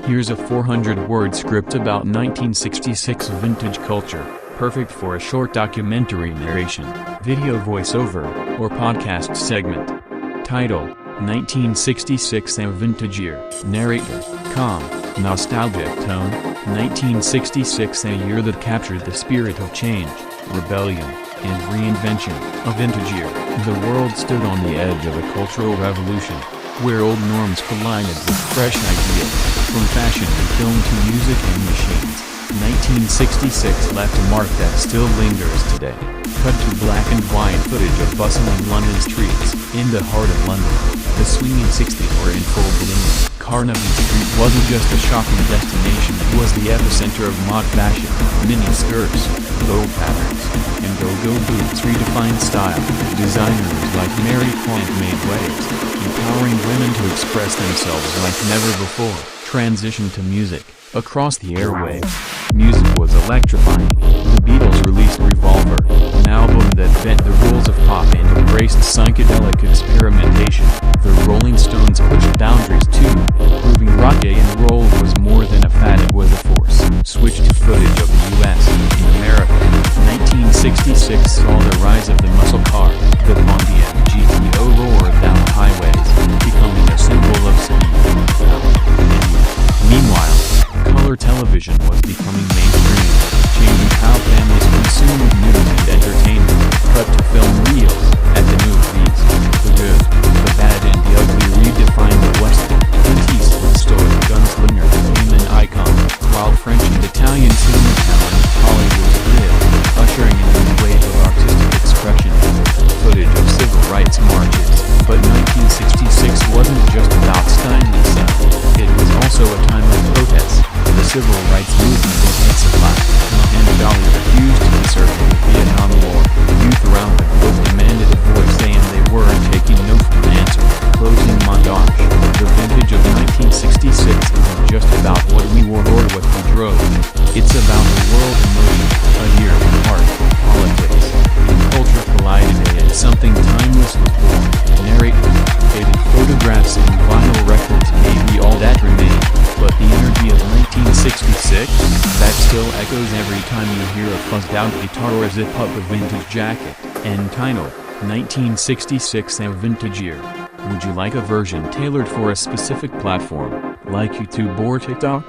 Here's a 400-word script about 1966 vintage culture, perfect for a short documentary narration, video voiceover, or podcast segment. Title: 1966 A Vintage Year. Narrator: calm, nostalgic tone. 1966 a year that captured the spirit of change, rebellion, and reinvention. A vintage year. The world stood on the edge of a cultural revolution, where old norms collided with fresh ideas, from fashion and film to music and machines. 1966 left a mark that still lingers today. Cut to black and white footage of bustling London streets. In the heart of London, the swinging 60s were in full bloom. Carnaby Street wasn't just a shopping destination, it was the epicenter of mod fashion. Mini skirts, bow patterns, and go-go boots redefined style. Designers like Mary Quant made waves, empowering women to express themselves like never before. Transition to music. Across the airwaves, music was electrifying. The Beatles released Revolver, an album that bent the rules of pop and embraced psychedelic experimentation. The Rolling Stones pushed boundaries too, proving rock and roll was more than a fad, it was a force. Switch to footage of the US. In America, 1966 saw the rise of the muscle car. The Pontiac GTO roared down highways, becoming a symbol of speed, power, and youth. Meanwhile, color television was becoming mainstream, changing how families consumed news and entertainment. Cut to film reels. At the movies, the good, the bad and the ugly redefined the Western. Clint Eastwood's story Gunslinger became an icon, while French and Italian cinema talent Hollywood lived, ushering in a new wave of artistic expression. Footage of civil rights marches. But 1966 wasn't just about styling sound, it was also a time of protest. The civil rights movement intensified. Muhammad Ali refused to be served in the Vietnam War. Youth around the globe demanded a voice and they weren't taking no for an answer. Closing montage. The vintage of 1966 isn't just about what we wore or what we drove. It's about the world in motion, a year when art, politics, and culture collided and something timeless was born. Narrator: faded photographs and vinyl records may be all that remain, but the energy of 1966? That still echoes every time you hear a fuzzed-out guitar or a zip-up a vintage jacket. End title: 1966 A Vintage Year. Would you like a version tailored for a specific platform, like YouTube or TikTok?